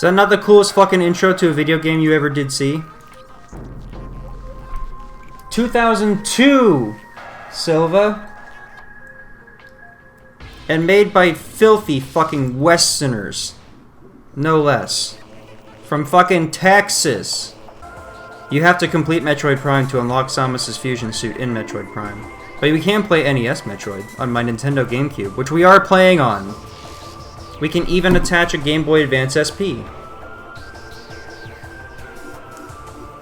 Is that not the coolest fucking intro to a video game you ever did see? 2002, Silva. And made by filthy fucking Westerners. No less. From fucking Texas. You have to complete Metroid Prime to unlock Samus's fusion suit in Metroid Prime. But we can play NES Metroid on my Nintendo GameCube, which we are playing on. We can even attach a Game Boy Advance SP.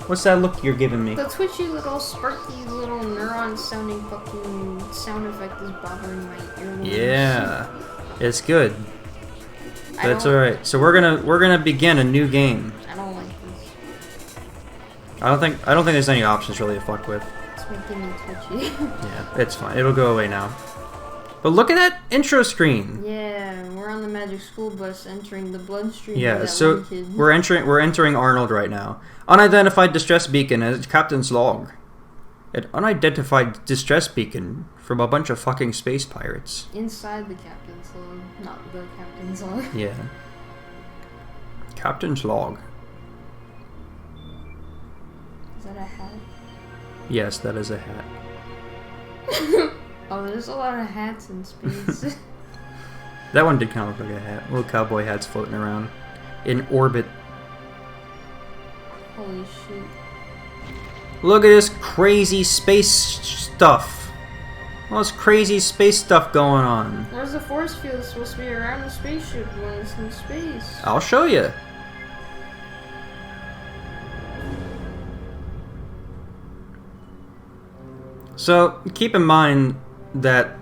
What's that look you're giving me? The twitchy little sparky little neuron sounding fucking sound effect is bothering my earlobes. Yeah, it's good. That's all right. So we're gonna begin a new game. I don't like this. I don't think there's any options really to fuck with. It's making me twitchy. Yeah, it's fine. It'll go away now. But look at that intro screen. Yeah, we're on the magic school bus entering the bloodstream. Yeah, of that so one kid. we're entering Arnold right now. Unidentified distress beacon as captain's log. An unidentified distress beacon from a bunch of fucking space pirates. Inside the captain's log, not the captain's log. Yeah. Captain's log. Is that a hat? Yes, that is a hat. Oh, there's a lot of hats in space. That one did kind of look like a hat. Little cowboy hats floating around in orbit. Holy shit. Look at this crazy space stuff. All this crazy space stuff going on. Where's the force field supposed to be around the spaceship when it's in space? I'll show you. So, keep in mind that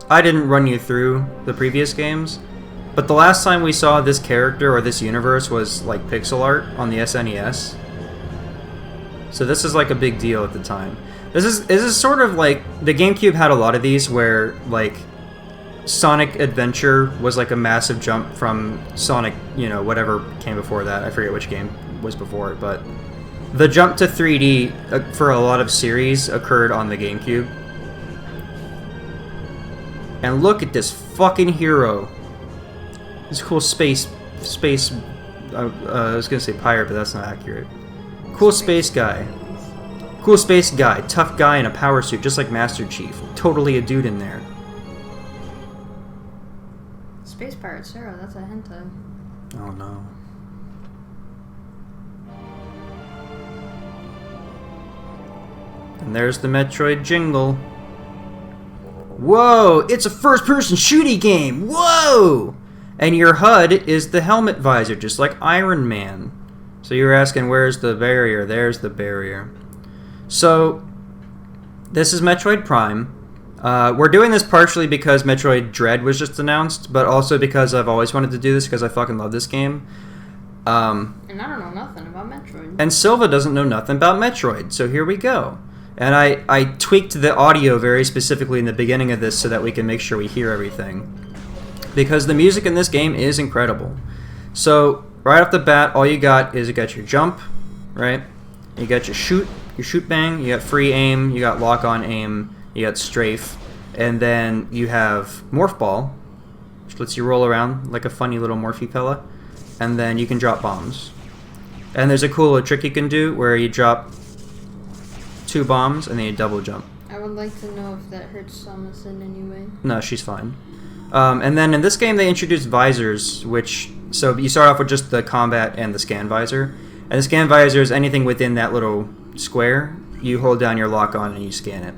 I didn't run you through the previous games, but the last time we saw this character or this universe was like pixel art on the SNES. So this is like a big deal at the time. This is sort of like the GameCube had a lot of these where like Sonic Adventure was like a massive jump from Sonic, you know, whatever came before that. I forget which game was before it, but the jump to 3D for a lot of series occurred on the GameCube. And look at this fucking hero. This cool space. I was gonna say pirate, but that's not accurate. Cool space guy. Cool space guy. Tough guy in a power suit, just like Master Chief. Totally a dude in there. Space Pirate Sarah, that's a hentai. Oh no. And there's the Metroid jingle. Whoa! It's a first-person shooty game! Whoa! And your HUD is the helmet visor, just like Iron Man. So you're asking, where's the barrier? There's the barrier. So, this is Metroid Prime. We're doing this partially because Metroid Dread was just announced, but also because I've always wanted to do this because I fucking love this game. And I don't know nothing about Metroid. And Silva doesn't know nothing about Metroid, so here we go. And I tweaked the audio very specifically in the beginning of this so that we can make sure we hear everything. Because the music in this game is incredible. So, right off the bat, all you got is you got your jump, right? You got your shoot bang, you got free aim, you got lock on aim, you got strafe, and then you have morph ball, which lets you roll around like a funny little morphy fella, and then you can drop bombs. And there's a cool little trick you can do where you drop 2 bombs and then you double jump. I would like to know if that hurts Samus in any way. No, she's fine. And then in this game they introduced visors, which, so you start off with just the combat and the scan visor. And the scan visor is anything within that little square. You hold down your lock on and you scan it.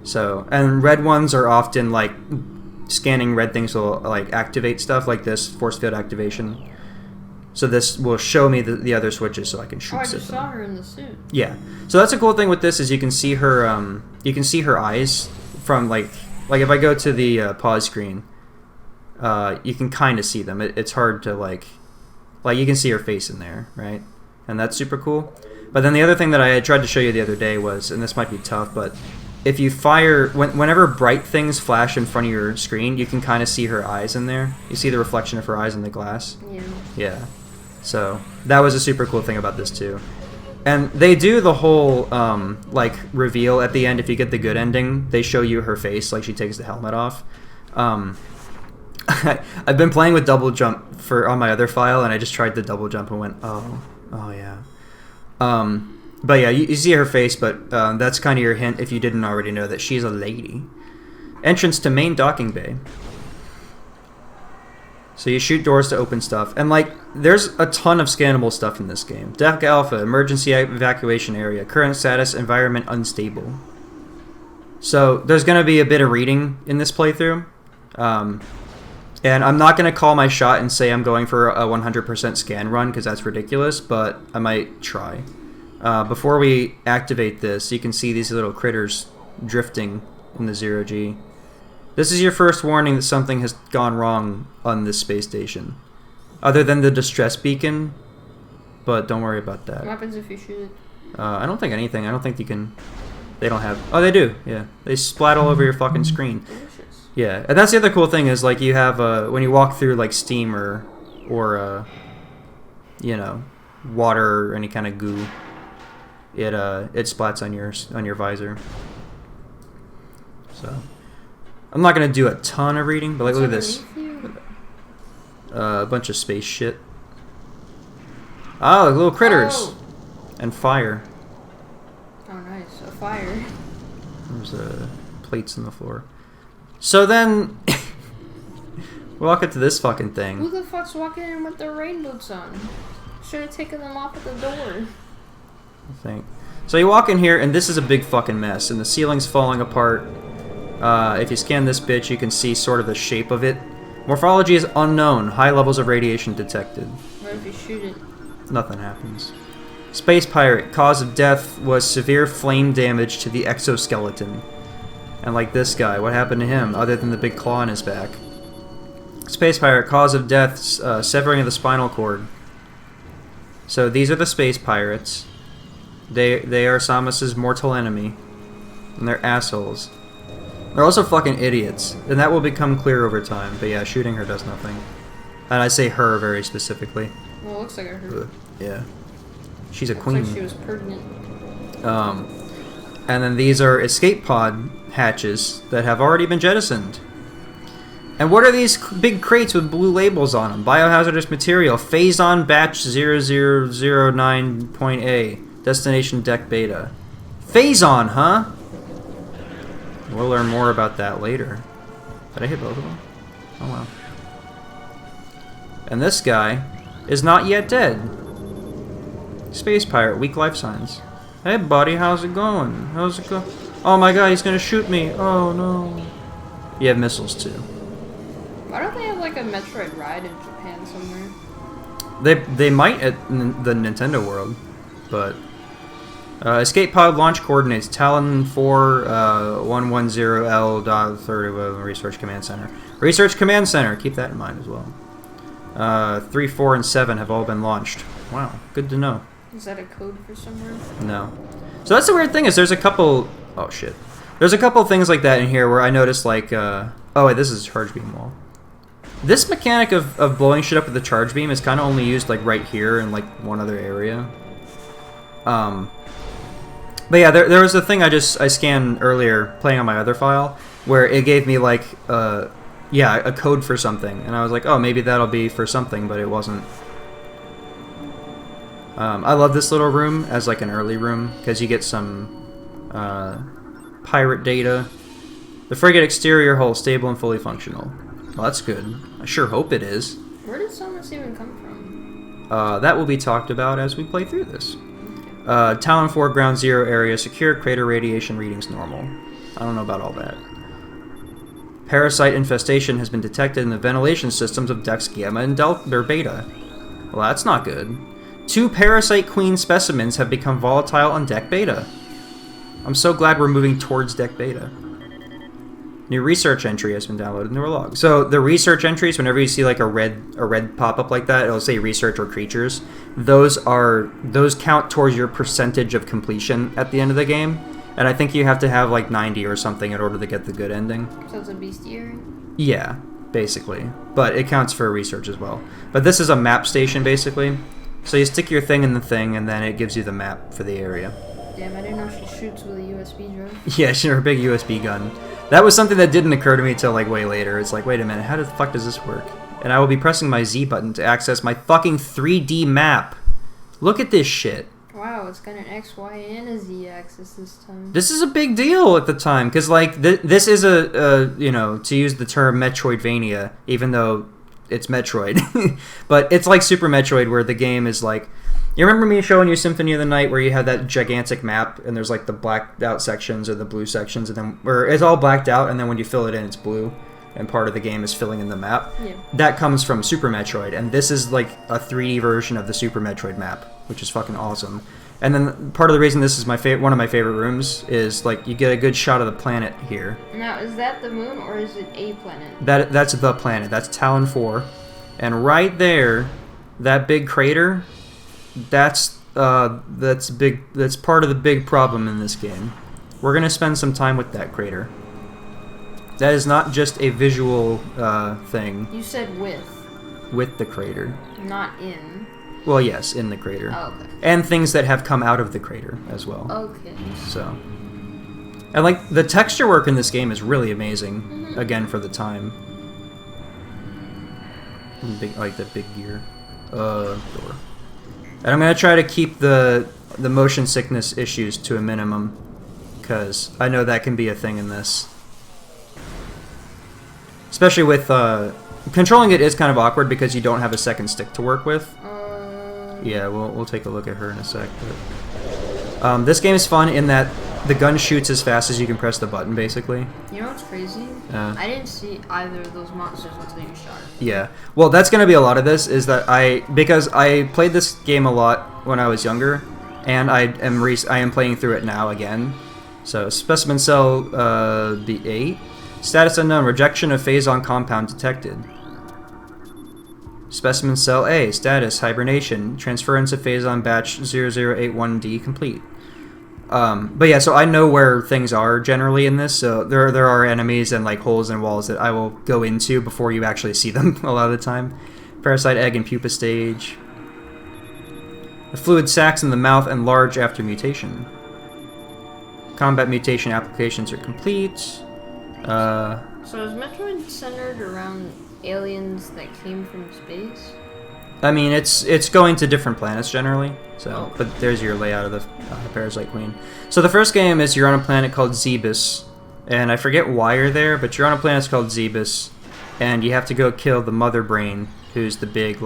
So, and red ones are often like scanning red things will like activate stuff like this force field activation. So this will show me the other switches so I can shoot. Oh, I just saw her in the suit. Yeah. So that's a cool thing with this is you can see her eyes from like if I go to the pause screen, you can kind of see them. It's hard to like you can see her face in there, right? And that's super cool. But then the other thing that I had tried to show you the other day was, and this might be tough, but if you fire, whenever bright things flash in front of your screen, you can kind of see her eyes in there. You see the reflection of her eyes in the glass. Yeah. Yeah. So that was a super cool thing about this too. And they do the whole like reveal at the end. If you get the good ending, they show you her face, like she takes the helmet off. I've been playing with double jump on my other file, and I just tried the double jump and went, oh yeah. But yeah, you see her face, but that's kind of your hint if you didn't already know that she's a lady. Entrance to main docking bay. So you shoot doors to open stuff, and like there's a ton of scannable stuff in this game. Deck Alpha, emergency evacuation area, current status, environment unstable. So there's going to be a bit of reading in this playthrough. And I'm not going to call my shot and say I'm going for a 100% scan run, because that's ridiculous, but I might try. Before we activate this, you can see these little critters drifting in the 0G. This is your first warning that something has gone wrong on this space station. Other than the distress beacon, but don't worry about that. What happens if you shoot it? I don't think anything. I don't think you can... They don't have... Oh, they do. Yeah. They splat all over your fucking screen. Delicious. Yeah. And that's the other cool thing is, like, you have... when you walk through, like, steam or you know, water or any kind of goo, it splats on your visor. So... I'm not going to do a ton of reading, but like, look at this. A bunch of space shit. Oh, little critters. Oh. And fire. Oh, nice. A fire. There's plates on the floor. So then, we walk into this fucking thing. Who the fuck's walking in with their rain boots on? Should have taken them off at the door. I think. So you walk in here, and this is a big fucking mess, and the ceiling's falling apart. If you scan this bitch, you can see sort of the shape of it. Morphology is unknown. High levels of radiation detected. What if you shoot it? Nothing happens. Space pirate. Cause of death was severe flame damage to the exoskeleton. And like this guy, what happened to him other than the big claw on his back? Space pirate. Cause of death, severing of the spinal cord. So these are the space pirates. They are Samus's mortal enemy. And they're assholes. They're also fucking idiots, and that will become clear over time. But yeah, shooting her does nothing. And I say her very specifically. Well, it looks like I heard. Yeah. She's a Looks queen. like she was pregnant. And then these are escape pod hatches that have already been jettisoned. And what are these big crates with blue labels on them? Biohazardous material. Phazon batch 0009.A. Destination deck beta. Phazon, huh? We'll learn more about that later. Did I hit both of them? Oh wow. And this guy is not yet dead. Space pirate, weak life signs. Hey buddy, how's it going? How's it going? Oh my god, he's gonna shoot me. Oh no. You have missiles too. Why don't they have like a Metroid ride in Japan somewhere? They might at the Nintendo World, but... escape pod launch coordinates Talon 4 110L.30 Research Command Center. Research Command Center, keep that in mind as well. 3, 4, and 7 have all been launched. Wow, good to know. Is that a code for somewhere? No. So that's the weird thing is there's a couple... Oh shit. There's a couple things like that in here where I noticed like... oh wait, this is a charge beam wall. This mechanic of blowing shit up with the charge beam is kind of only used like right here and like one other area. But yeah, there was a thing I scanned earlier playing on my other file where it gave me like a code for something, and I was like, oh, maybe that'll be for something, but it wasn't. I love this little room as like an early room because you get some pirate data. The frigate exterior hull stable and fully functional. Well, that's good. I sure hope it is. Where did Samus even come from? That will be talked about as we play through this. Talon 4 ground zero area secure, crater radiation readings normal. I don't know about all that. Parasite infestation has been detected in the ventilation systems of decks Gamma and Delta or Beta. Well, that's not good. 2 parasite queen specimens have become volatile on deck Beta. I'm so glad we're moving towards deck Beta. New research entry has been downloaded into our log. So the research entries, whenever you see like a red pop-up like that, it'll say research or creatures. Those count towards your percentage of completion at the end of the game. And I think you have to have like 90 or something in order to get the good ending. So it's a bestiary? Yeah, basically. But it counts for research as well. But this is a map station basically. So you stick your thing in the thing and then it gives you the map for the area. Damn, I didn't know she shoots with a USB drive. Yeah, she's her big USB gun. That was something that didn't occur to me till like way later. It's like, wait a minute, how the fuck does this work? And I will be pressing my Z button to access my fucking 3D map. Look at this shit. Wow, it's got an X, Y, and a Z axis this time. This is a big deal at the time, because like this is a you know, to use the term Metroidvania, even though it's Metroid, but it's like Super Metroid, where the game is like, you remember me showing you Symphony of the Night, where you have that gigantic map, and there's like the blacked out sections or the blue sections, and then where it's all blacked out, and then when you fill it in, it's blue, and part of the game is filling in the map. Yeah. That comes from Super Metroid, and this is like a 3D version of the Super Metroid map, which is fucking awesome. And then part of the reason this is my one of my favorite rooms is like you get a good shot of the planet here. Now, is that the moon or is it a planet? That's the planet. That's Talon 4, and right there, that big crater. That's big. That's part of the big problem in this game. We're gonna spend some time with that crater. That is not just a visual thing. You said with the crater. Not in. Well, yes, in the crater. Oh, okay. And things that have come out of the crater as well. Okay. So, and like the texture work in this game is really amazing. Again, for the time. Big, like the big gear. Door. And I'm gonna try to keep the motion sickness issues to a minimum, because I know that can be a thing in this. Especially with controlling it is kind of awkward because you don't have a second stick to work with. Yeah, we'll take a look at her in a sec. But, this game is fun in that the gun shoots as fast as you can press the button, basically. You know what's crazy? I didn't see either of those monsters until you shot. Yeah. Well, that's going to be a lot of this, is that because I played this game a lot when I was younger, and I am playing through it now again. So, Specimen Cell B8. Status unknown. Rejection of phase-on compound detected. Specimen Cell A. Status hibernation. Transference of phase-on batch 0081D complete. But yeah, so I know where things are generally in this. So there are enemies and like holes in walls that I will go into before you actually see them a lot of the time. Parasite egg and pupa stage. The fluid sacs in the mouth and large after mutation. Combat mutation applications are complete. So is Metroid centered around aliens that came from space? I mean, it's going to different planets generally. So, Oh. but there's your layout of the Parasite Queen. So the first game is you're on a planet called Zebus, and I forget why you're there, but you're on a planet called Zebus, and you have to go kill the Mother Brain, who's the big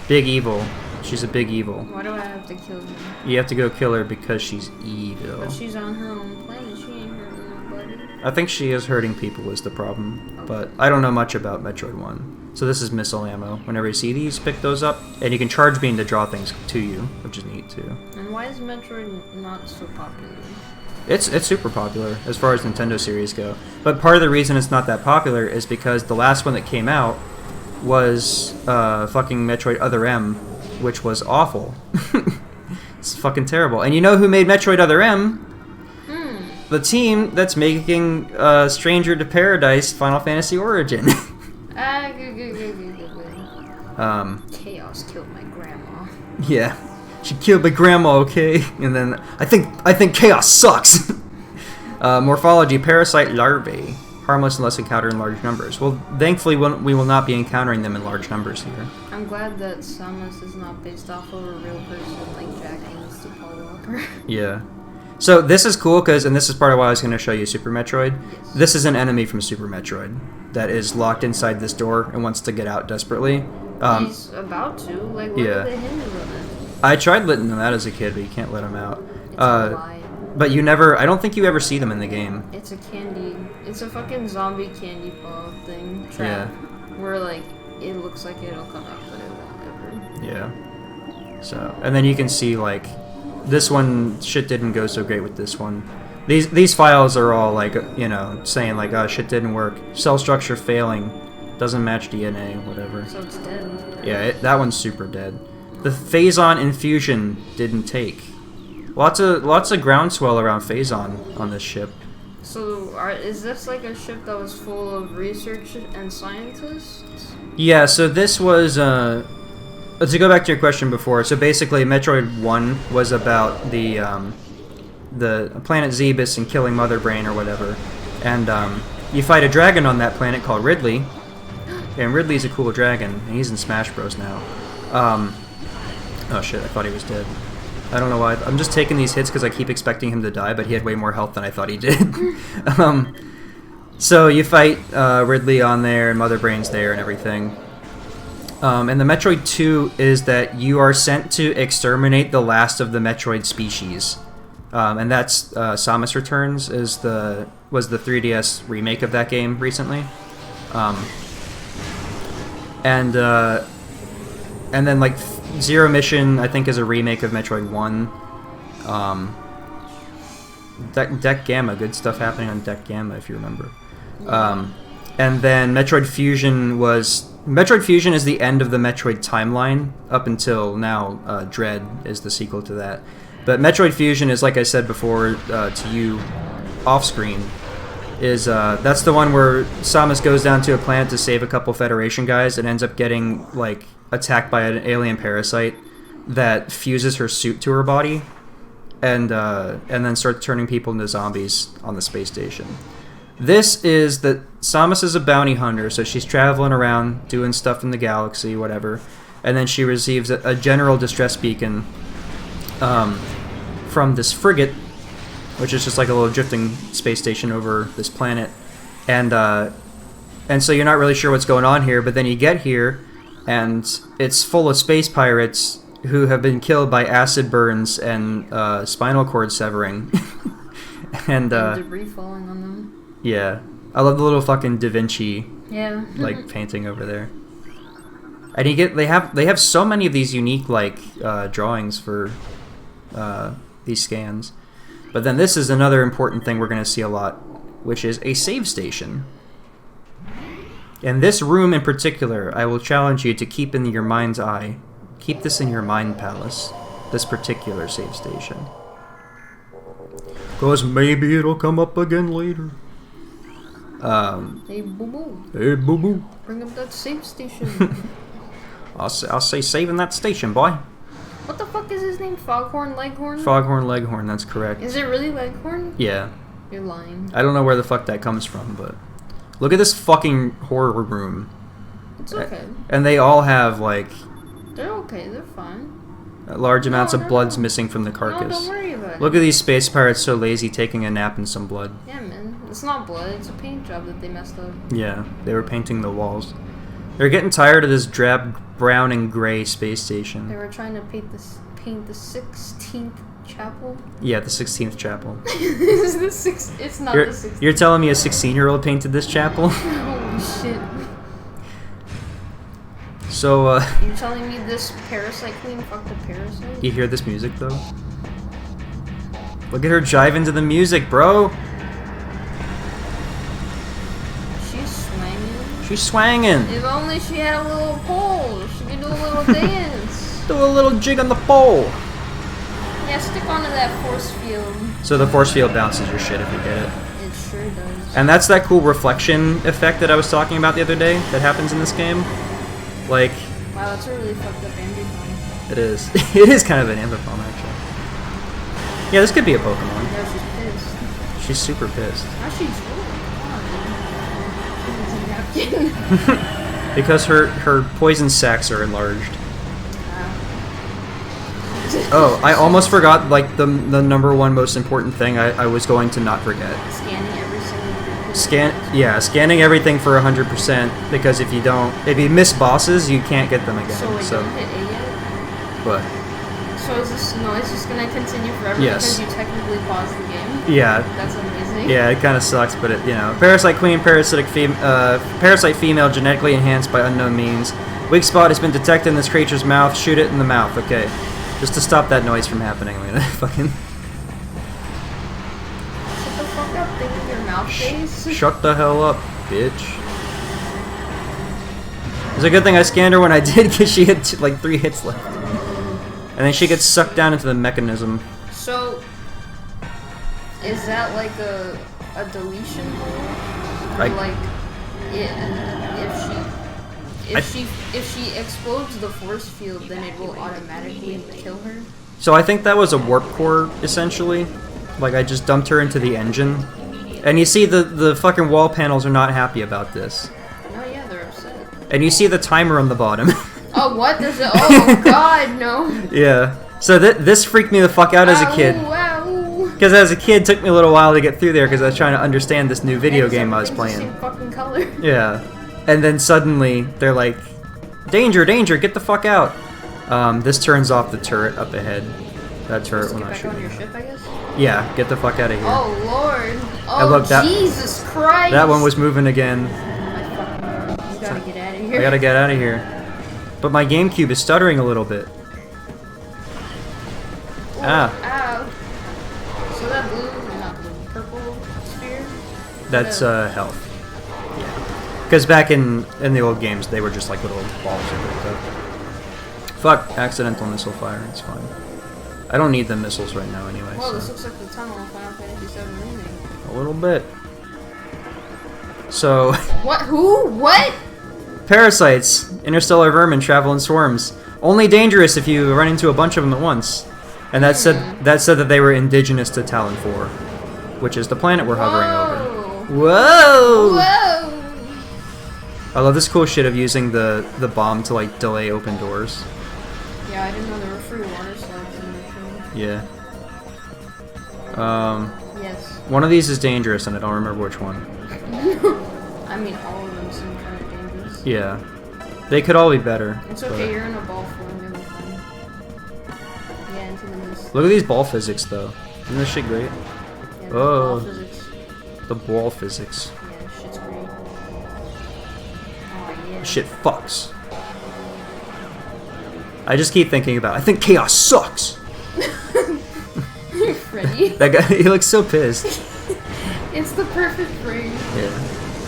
evil. She's a big evil. Why do I have to kill her? You have to go kill her because she's evil. But she's on her own planet. She ain't hurting nobody. I think she is hurting people is the problem, but I don't know much about Metroid 1. So this is missile ammo. Whenever you see these, pick those up, and you can charge beam to draw things to you, which is neat too. And why is Metroid not so popular? It's super popular as far as Nintendo series go, but part of the reason it's not that popular is because the last one that came out was fucking Metroid Other M, which was awful. It's fucking terrible. And you know who made Metroid Other M? The team that's making Stranger to Paradise Final Fantasy Origin. Chaos killed my grandma. Yeah, she killed my grandma, okay? And then I think Chaos sucks. Morphology: parasite larvae, harmless unless encountered in large numbers. Well, thankfully we will not be encountering them in large numbers here. I'm glad that Samus is not based off of a real person like Jack Haynes to Paul Walker. Yeah. So this is cool because, and this is part of why I was going to show you Super Metroid. Yes. This is an enemy from Super Metroid that is locked inside this door and wants to get out desperately. He's about to. Like, what yeah. are the hinges on it? I tried letting them out as a kid, but you can't let them out. It's a lie. But you never, I don't think you ever see them in the game. It's a candy. It's a fucking zombie candy ball thing. Trap. Yeah. Where, like, it looks like it'll come up, but it won't ever. Yeah. So, and then you can see, like, this one, shit didn't go so great with this one. These files are all, like, you know, saying, like, oh, shit didn't work. Cell structure failing. Doesn't match DNA, whatever. So it's dead. Yeah, that one's super dead. The Phazon infusion didn't take. Lots of groundswell around Phazon on this ship. So, is this like a ship that was full of research and scientists? Yeah, so this was, to go back to your question before, so basically Metroid 1 was about the planet Zebus and killing Mother Brain or whatever. And you fight a dragon on that planet called Ridley. And Ridley's a cool dragon, and he's in Smash Bros. Now. Oh shit, I thought he was dead. I don't know why. I'm just taking these hits because I keep expecting him to die, but he had way more health than I thought he did. So you fight Ridley on there, and Mother Brain's there, and everything. And the Metroid 2 is that you are sent to exterminate the last of the Metroid species. And that's Samus Returns was the 3DS remake of that game recently. And then like Zero Mission, I think, is a remake of Metroid 1. Deck Gamma, good stuff happening on Deck Gamma if you remember. And then Metroid Fusion is the end of the Metroid timeline up until now. Dread is the sequel to that. But Metroid Fusion is, like I said before to you off screen, is that's the one where Samus goes down to a planet to save a couple Federation guys and ends up getting like attacked by an alien parasite that fuses her suit to her body, and then starts turning people into zombies on the space station. This is that Samus is a bounty hunter, so she's traveling around doing stuff in the galaxy, whatever, and then she receives a general distress beacon from this frigate, which is just like a little drifting space station over this planet, and so you're not really sure what's going on here, but then you get here, and it's full of space pirates who have been killed by acid burns and spinal cord severing. and debris falling on them. Yeah. I love the little fucking Da Vinci like painting over there. And they have so many of these unique like drawings for these scans. But then this is another important thing we're going to see a lot, which is a save station. And this room in particular, I will challenge you to keep in your mind's eye. Keep this in your mind palace, this particular save station. Because maybe it'll come up again later. Hey, boo-boo. Hey, boo-boo. Bring up that save station. I'll say saving that station, boy. What the fuck is his name? Foghorn Leghorn? Foghorn Leghorn, that's correct. Is it really Leghorn? Yeah. You're lying. I don't know where the fuck that comes from, but... Look at this fucking horror room. It's okay. And they all have, like... They're okay, they're fine. Large amounts of blood's missing from the carcass. No, don't worry about it. Look at these space pirates so lazy taking a nap in some blood. Yeah, man. It's not blood, it's a paint job that they messed up. Yeah, they were painting the walls. They're getting tired of this drab brown and gray space station. They were trying to paint the 16th chapel? Yeah, the 16th chapel. It's not the 16th. You're telling me a 16-year-old painted this chapel? Holy shit. So, You're telling me this parasite queen fucked a parasite? You hear this music, though? Look at her jiving to the music, bro! She's swinging. She's swanging! If only she had a little pole, she could do a little dance. Do a little jig on the pole! Yeah, stick onto that force field. So the force field bounces your shit if you get it. It sure does. And that's that cool reflection effect that I was talking about the other day that happens in this game. Like... Wow, that's a really fucked up ambipom. It is. It is kind of an ambipom, actually. Yeah, this could be a Pokemon. Yeah, she's pissed. She's super pissed. Now she's really on. Because her poison sacs are enlarged. Oh, I almost forgot, like, the number one most important thing I was going to not forget. Scanning every single... Scanning everything for 100%, because if you miss bosses, you can't get them again. So, wait, you haven't hit A yet? What? So is this noise just gonna continue forever Yes. because you technically paused the game? Yeah. That's amazing. Yeah, it kind of sucks, but Parasite Queen, parasite female, genetically enhanced by unknown means. Weak spot has been detected in this creature's mouth. Shoot it in the mouth. Okay. Just to stop that noise from happening, I'm gonna fucking... Shut the fuck up, thing with your mouth face. Shut the hell up, bitch. It's a good thing I scanned her when I did, because she had like 3 hits left. And then she gets sucked down into the mechanism. So, is that like a deletion rule? Or like, if she explodes the force field, then it will automatically kill her? So I think that was a warp core, essentially. Like, I just dumped her into the engine, And you see the fucking wall panels are not happy about this. No, yeah, they're upset. And you see the timer on the bottom. Oh, what? There's a... Oh, God, no. Yeah. So this freaked me the fuck out as a kid. Wow. Because as a kid, it took me a little while to get through there because I was trying to understand this new video game I was playing. Same fucking color. Yeah. And then suddenly, they're like, danger, danger, get the fuck out. This turns off the turret up ahead. That turret will not shoot on you. your ship, I guess? Yeah, get the fuck out of here. Oh, Lord. Oh, And look, Jesus Christ. That one was moving again. You gotta get out of here. I gotta get out of here. But my GameCube is stuttering a little bit. Ooh, Ah. Ow. So that blue, not blue, purple sphere? That's health. Yeah. Because back in the old games, they were just like little balls or whatever. Fuck, accidental missile fire, it's fine. I don't need the missiles right now anyway. Whoa, So. this looks like the tunnel of Final Fantasy VII Remake. A little bit. So... What? Who? What? Parasites, interstellar vermin, travel in swarms. Only dangerous if you run into a bunch of them at once. And that said that they were indigenous to Talon 4, which is the planet we're hovering over. Whoa! Whoa! I love this cool shit of using the bomb to like delay open doors. Yeah, I didn't know there were free water slides in Metroid. Yeah. Yes. One of these is dangerous, and I don't remember which one. I mean, all of them seem kind of dangerous. Yeah. They could all be better. It's okay, you're in a ball form, you'll be fine. Yeah, into the mist. Look at these ball physics, though. Isn't this shit great? Yeah, Oh. ball physics. The ball physics. Yeah, shit's great. Oh, yeah. Shit fucks. I just keep thinking about it. I think chaos sucks! Freddy. That guy, he looks so pissed. It's the perfect frame. Yeah.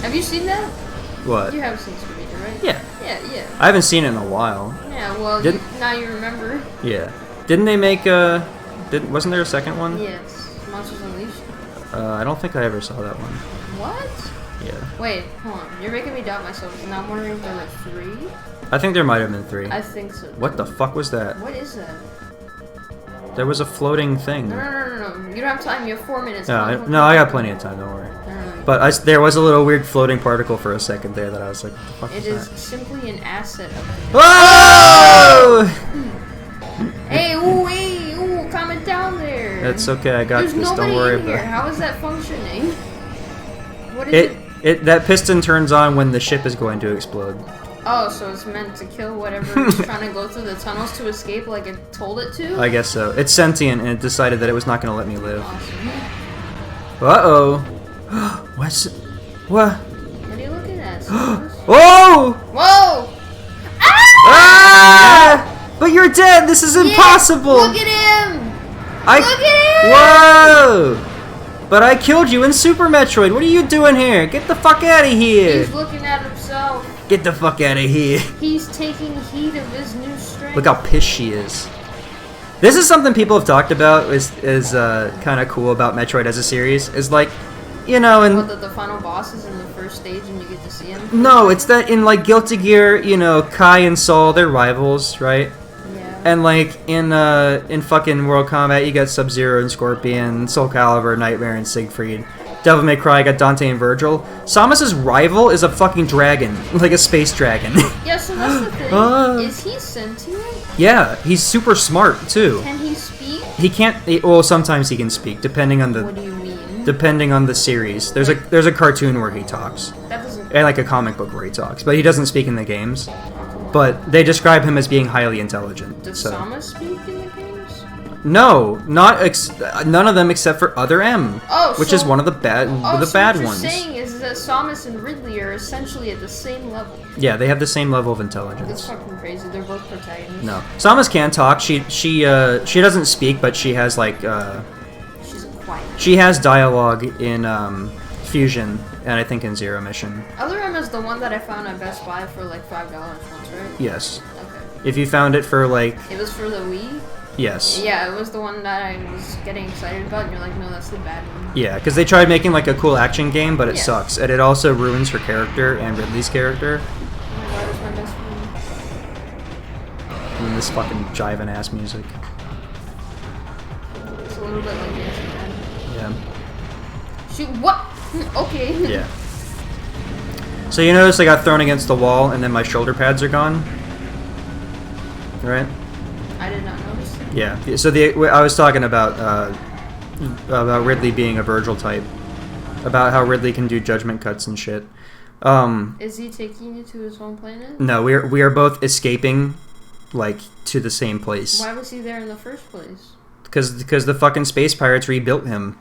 Have you seen that? What? You have seen Scooby, right? Yeah. Yeah, yeah. I haven't seen it in a while. Yeah, well, now you remember. Yeah. Didn't they make wasn't there a second one? Yes. Monsters Unleashed. I don't think I ever saw that one. What? Yeah. Wait, hold on. You're making me doubt myself. And I'm wondering if there were 3? I think there might have been 3. I think so. What the fuck was that? What is that? There was a floating thing. No. You don't have time. You have 4 minutes. No, I got plenty of time, don't worry. No. But there was a little weird floating particle for a second there that I was like, what the fuck It is is that? simply an asset of the Whoa! Hey, ooh, comment down there. That's okay, I got There's this, nobody don't worry in here. about How is that functioning? What is it. That piston turns on when the ship is going to explode. Oh, so it's meant to kill whatever is trying to go through the tunnels to escape like it told it to? I guess so. It's sentient and it decided that it was not going to let me live. Awesome. Uh-oh. What's... What? What are you looking at? Stars? Whoa! Whoa! Ah! But you're dead! This is impossible! Look at him! Look at him! Whoa! But I killed you in Super Metroid. What are you doing here? Get the fuck out of here! He's looking at himself. Get the fuck out of here. He's taking heed of his new strength. Look how pissed she is. This is something people have talked about is kind of cool about Metroid as a series. Is like, you know, and What, the final boss is in the first stage and you get to see him? no, it's that in like Guilty Gear, you know, Kai and Saul, they're rivals, right? Yeah. And like in fucking World Combat, you got Sub-Zero and Scorpion, Soul Calibur, Nightmare, and Siegfried. Devil May Cry, got Dante and Virgil. Samus's rival is a fucking dragon, like a space dragon. Yeah, so that's the thing. Is he sentient? Yeah, he's super smart too. Can he speak? He can't. Well, sometimes he can speak, depending on What do the you mean? depending on the series. There's a cartoon where he talks, That doesn't... and like a comic book where he talks, but he doesn't speak in the games. But they describe him as being highly intelligent. Does So Samus speak in the games? no, none of them except for Other M, Oh, which so- is one of the bad so bad what you're ones. saying is that Samus and Ridley are essentially at the same level. Yeah, they have the same level of That's intelligence. fucking crazy. They're both protagonists. No, Samus can talk. She doesn't speak, but she has like She's a quiet. she has dialogue in Fusion and I think in Zero Mission. Other M is the one that I found at Best Buy for like $5 once, right? Yes. Okay. If you found it for like It was for the Wii? yes. Yeah, it was the one that I was getting excited about, and you're like, no, that's the bad one. Yeah, because they tried making like a cool action game, but it Yeah. sucks, and it also ruins her character and Ridley's character. Oh my god, it's my best friend. And this fucking jiving ass music. It's a little bit like Dancing Man. Yeah. Shoot, what? Okay. Yeah. So you notice I got thrown against the wall, and then my shoulder pads are gone. Right? I did not notice. Yeah. So I was talking about Ridley being a Virgil type, about how Ridley can do judgment cuts and shit. Is he taking you to his home planet? No, we are both escaping, like, to the same place. Why was he there in the first place? Because the fucking space pirates rebuilt him.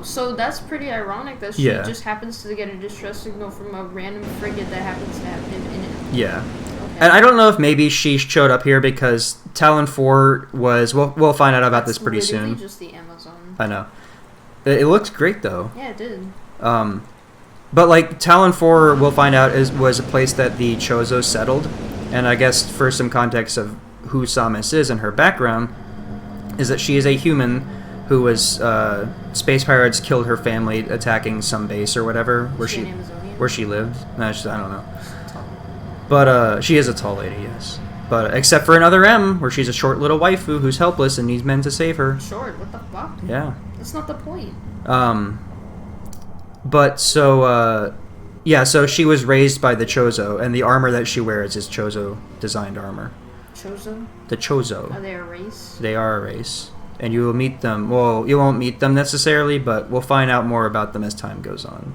So that's pretty ironic that she just happens to get a distress signal from a random frigate that happens to have him in it. Yeah. Okay. And I don't know if maybe she showed up here because Talon 4 was... We'll find out about this pretty soon. It's just the Amazon. I know. It looked great, though. Yeah, it did. But, like, Talon 4, we'll find out, was a place that the Chozo settled. And I guess for some context of who Samus is and her background, is that she is a human who was... space pirates killed her family attacking some base or whatever where she lived. No, I don't know. But she is a tall lady, yes. But except for another M, where she's a short little waifu who's helpless and needs men to save her. Short? What the fuck? Yeah. That's not the point. But so yeah, so she was raised by the Chozo, and the armor that she wears is Chozo designed armor. Chozo? The Chozo. Are they a race? They are a race. And you will meet them. Well, you won't meet them necessarily, but we'll find out more about them as time goes on.